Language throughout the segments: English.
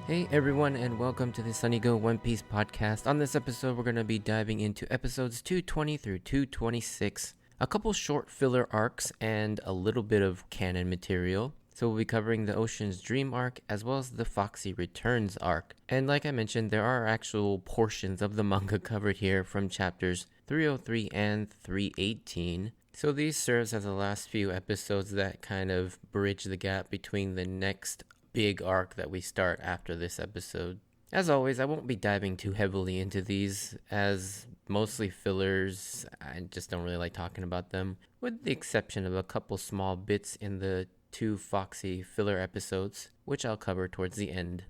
Hey everyone, and welcome to the Sunny Go One Piece podcast. On this episode, we're going to be diving into episodes 220 through 226, a couple short filler arcs, and a little bit of canon material. So we'll be covering the Ocean's Dream arc as well as the Foxy Returns arc. And like I mentioned, there are actual portions of the manga covered here from chapters 303 and 318. So these serves as the last few episodes that kind of bridge the gap between the next big arc that we start after this episode. As always, I won't be diving too heavily into these as mostly fillers. I just don't really like talking about them, with the exception of a couple small bits in the two Foxy filler episodes, which I'll cover towards the end.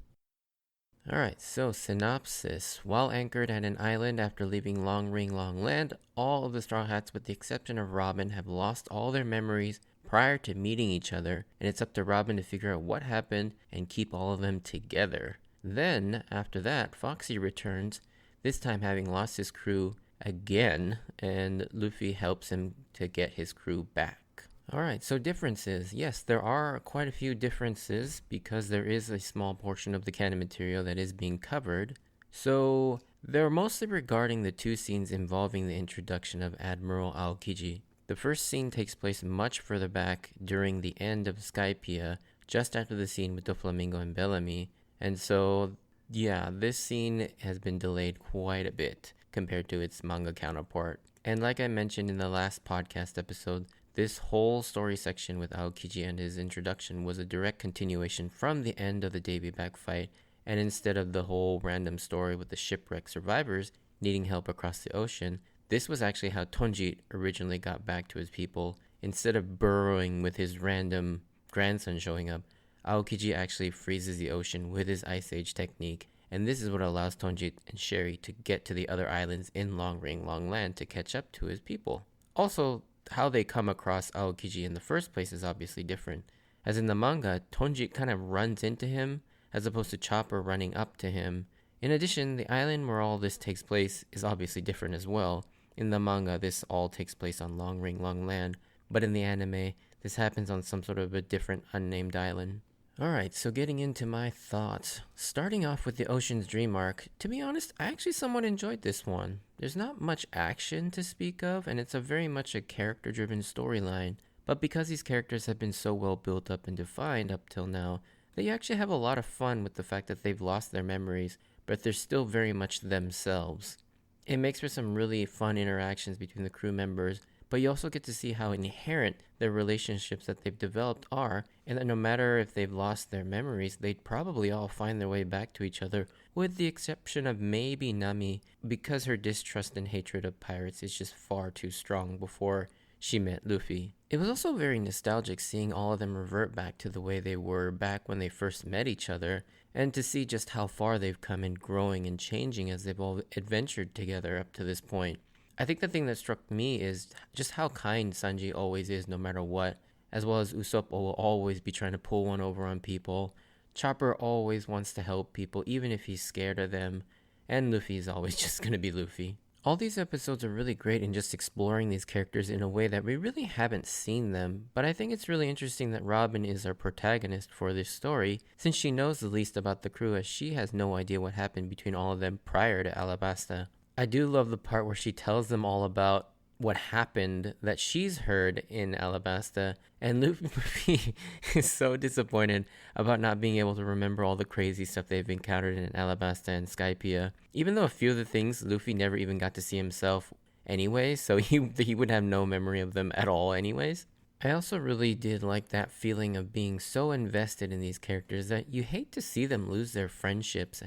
Alright, so synopsis. While anchored at an island after leaving Long Ring Long Land, all of the Straw Hats with the exception of Robin have lost all their memories prior to meeting each other, and it's up to Robin to figure out what happened and keep all of them together. Then, after that, Foxy returns, this time having lost his crew again, and Luffy helps him to get his crew back. Alright, so differences. Yes, there are quite a few differences because there is a small portion of the canon material that is being covered. So, they're mostly regarding the two scenes involving the introduction of Admiral Aokiji. The first scene takes place much further back during the end of Skypiea, just after the scene with Doflamingo and Bellamy, and so, yeah, this scene has been delayed quite a bit compared to its manga counterpart. And like I mentioned in the last podcast episode, this whole story section with Aokiji and his introduction was a direct continuation from the end of the Davy Back fight, and instead of the whole random story with the shipwreck survivors needing help across the ocean, this was actually how Tonjit originally got back to his people. Instead of burrowing with his random grandson showing up, Aokiji actually freezes the ocean with his Ice Age technique, and this is what allows Tonjit and Sherry to get to the other islands in Long Ring Long Land to catch up to his people. Also, how they come across Aokiji in the first place is obviously different. As in the manga, Tonjit kind of runs into him, as opposed to Chopper running up to him. In addition, the island where all this takes place is obviously different as well. In the manga, this all takes place on Long Ring Long Land, but in the anime, this happens on some sort of a different unnamed island. Alright, so getting into my thoughts. Starting off with the Ocean's Dream arc, to be honest, I actually somewhat enjoyed this one. There's not much action to speak of, and it's a very much a character-driven storyline, but because these characters have been so well built up and defined up till now, they actually have a lot of fun with the fact that they've lost their memories, but they're still very much themselves. It makes for some really fun interactions between the crew members, but you also get to see how inherent their relationships that they've developed are, and that no matter if they've lost their memories, they'd probably all find their way back to each other, with the exception of maybe Nami, because her distrust and hatred of pirates is just far too strong before she met Luffy. It was also very nostalgic seeing all of them revert back to the way they were back when they first met each other, and to see just how far they've come in growing and changing as they've all adventured together up to this point. I think the thing that struck me is just how kind Sanji always is no matter what, as well as Usopp will always be trying to pull one over on people. Chopper always wants to help people even if he's scared of them, and Luffy's always just gonna be Luffy. All these episodes are really great in just exploring these characters in a way that we really haven't seen them, but I think it's really interesting that Robin is our protagonist for this story, since she knows the least about the crew as she has no idea what happened between all of them prior to Alabasta. I do love the part where she tells them all about what happened that she's heard in Alabasta, and Luffy is so disappointed about not being able to remember all the crazy stuff they've encountered in Alabasta and Skypiea, even though a few of the things Luffy never even got to see himself anyway, so he would have no memory of them at all anyways. I also really did like that feeling of being so invested in these characters that you hate to see them lose their friendships,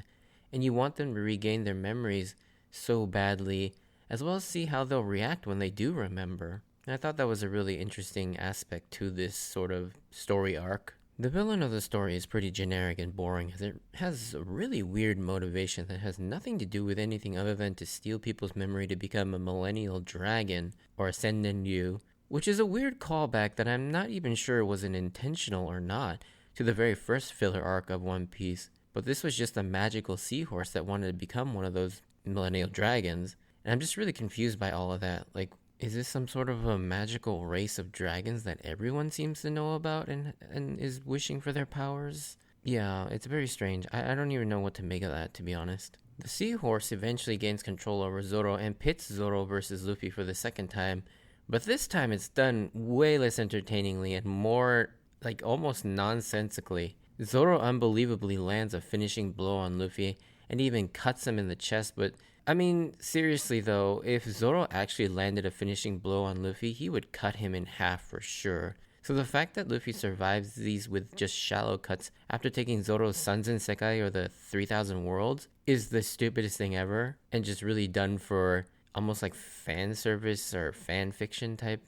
and you want them to regain their memories so badly, as well as see how they'll react when they do remember. And I thought that was a really interesting aspect to this sort of story arc. The villain of the story is pretty generic and boring, as it has a really weird motivation that has nothing to do with anything other than to steal people's memory to become a millennial dragon, or a Sendenryu, which is a weird callback that I'm not even sure was an intentional or not to the very first filler arc of One Piece, but this was just a magical seahorse that wanted to become one of those millennial dragons. And I'm just really confused by all of that. Like, is this some sort of a magical race of dragons that everyone seems to know about and is wishing for their powers? Yeah, it's very strange. I don't even know what to make of that, to be honest. The seahorse eventually gains control over Zoro and pits Zoro versus Luffy for the second time, but this time it's done way less entertainingly and more, like, almost nonsensically. Zoro unbelievably lands a finishing blow on Luffy and even cuts him in the chest, but I mean, seriously though, if Zoro actually landed a finishing blow on Luffy, he would cut him in half for sure. So the fact that Luffy survives these with just shallow cuts after taking Zoro's Sanzen Sekai, or the 3000 Worlds, is the stupidest thing ever, and just really done for almost like fan service or fan fiction type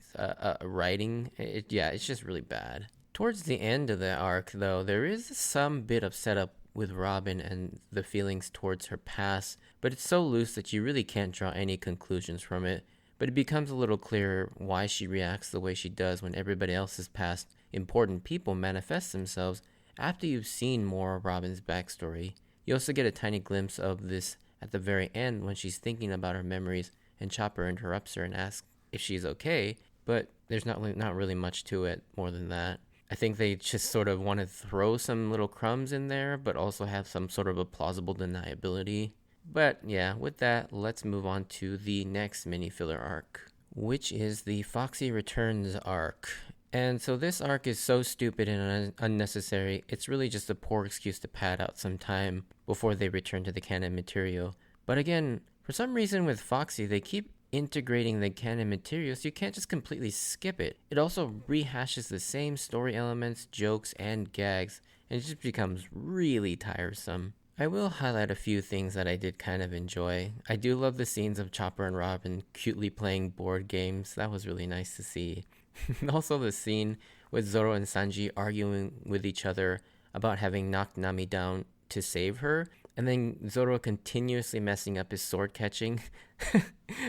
writing. Yeah, it's just really bad. Towards the end of the arc, though, there is some bit of setup with Robin and the feelings towards her past, but it's so loose that you really can't draw any conclusions from it. But it becomes a little clearer why she reacts the way she does when everybody else's past important people manifest themselves after you've seen more of Robin's backstory. You also get a tiny glimpse of this at the very end when she's thinking about her memories and Chopper interrupts her and asks if she's okay, but there's not really much to it more than that. I think they just sort of want to throw some little crumbs in there, but also have some sort of a plausible deniability. But yeah, with that, let's move on to the next mini filler arc, which is the Foxy Returns arc. And so this arc is so stupid and unnecessary, it's really just a poor excuse to pad out some time before they return to the canon material. But again, for some reason with Foxy, they keep integrating the canon material, so you can't just completely skip it. It also rehashes the same story elements, jokes, and gags, and it just becomes really tiresome. I will highlight a few things that I did kind of enjoy. I do love the scenes of Chopper and Robin cutely playing board games. That was really nice to see. Also the scene with Zoro and Sanji arguing with each other about having knocked Nami down to save her, and then Zoro continuously messing up his sword catching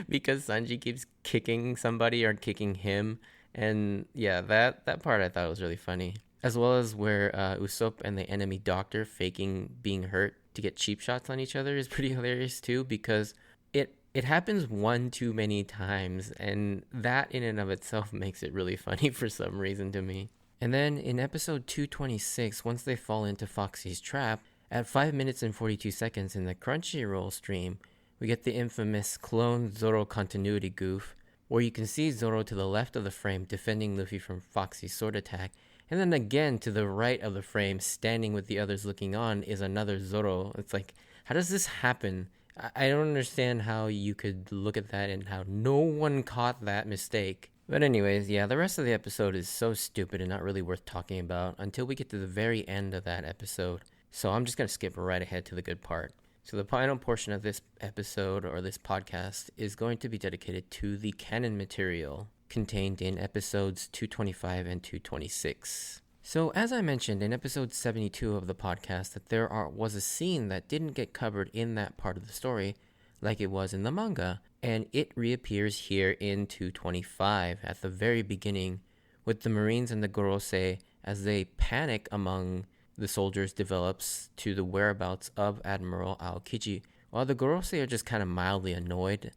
because Sanji keeps kicking somebody or kicking him. And yeah, that part I thought was really funny. As well as where Usopp and the enemy doctor faking being hurt to get cheap shots on each other is pretty hilarious too, because it happens one too many times, and that in and of itself makes it really funny for some reason to me. And then in episode 226, once they fall into Foxy's trap, at 5 minutes and 42 seconds in the Crunchyroll stream, we get the infamous clone Zoro continuity goof, where you can see Zoro to the left of the frame defending Luffy from Foxy's sword attack, and then again to the right of the frame, standing with the others looking on, is another Zoro. It's like, how does this happen? I don't understand how you could look at that and how no one caught that mistake. But anyways, yeah, the rest of the episode is so stupid and not really worth talking about until we get to the very end of that episode. So I'm just going to skip right ahead to the good part. So the final portion of this episode, or this podcast, is going to be dedicated to the canon material contained in episodes 225 and 226. So as I mentioned in episode 72 of the podcast, that there was a scene that didn't get covered in that part of the story like it was in the manga, and it reappears here in 225 at the very beginning with the Marines and the Gorosei as they panic among the soldiers develops to the whereabouts of Admiral Aokiji, while the Gorosei are just kind of mildly annoyed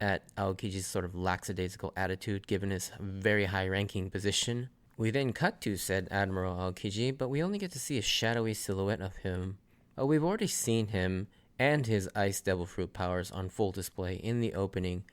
at Aokiji's sort of lackadaisical attitude given his very high-ranking position. We then cut to said Admiral Aokiji, but we only get to see a shadowy silhouette of him. But we've already seen him and his Ice Devil Fruit powers on full display in the opening,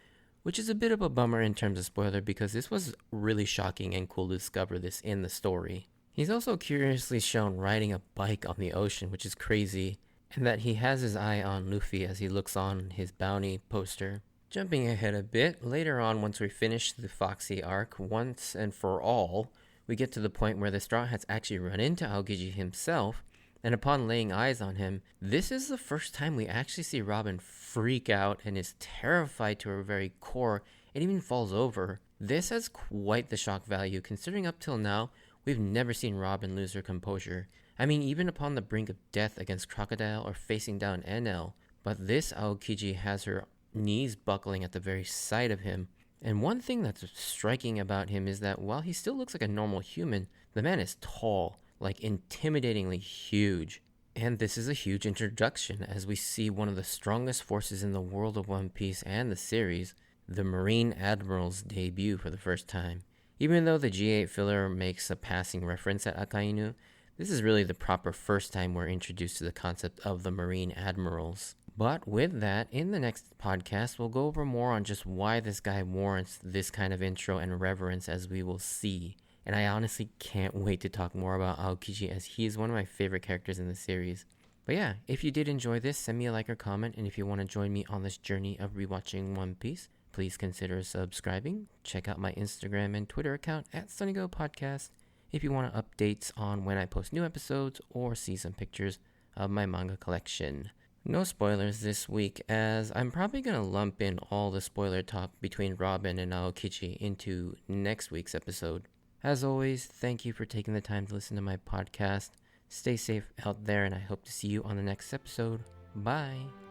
which is a bit of a bummer in terms of spoiler because this was really shocking and cool to discover this in the story. He's also curiously shown riding a bike on the ocean, which is crazy, and that he has his eye on Luffy as he looks on his bounty poster. Jumping ahead a bit, later on once we finish the Foxy arc once and for all, we get to the point where the Straw Hats actually run into Aokiji himself, and upon laying eyes on him, this is the first time we actually see Robin freak out and is terrified to her very core and even falls over. This has quite the shock value considering up till now, we've never seen Robin lose her composure. I mean, even upon the brink of death against Crocodile or facing down NL, but this Aokiji has her knees buckling at the very sight of him. And one thing that's striking about him is that while he still looks like a normal human, the man is tall, like intimidatingly huge. And this is a huge introduction as we see one of the strongest forces in the world of One Piece and the series, the Marine Admiral's debut for the first time. Even though the G8 filler makes a passing reference at Akainu, This is really the proper first time we're introduced to the concept of the Marine Admirals. But with that, in the next podcast, we'll go over more on just why this guy warrants this kind of intro and reverence, as we will see. And I honestly can't wait to talk more about Aokiji, as he is one of my favorite characters in the series. But yeah, if you did enjoy this, send me a like or comment, and if you want to join me on this journey of rewatching One Piece, please consider subscribing. Check out my Instagram and Twitter account at SunnyGo Podcast if you want updates on when I post new episodes or see some pictures of my manga collection. No spoilers this week, as I'm probably going to lump in all the spoiler talk between Robin and Aokiji into next week's episode. As always, thank you for taking the time to listen to my podcast. Stay safe out there, and I hope to see you on the next episode. Bye!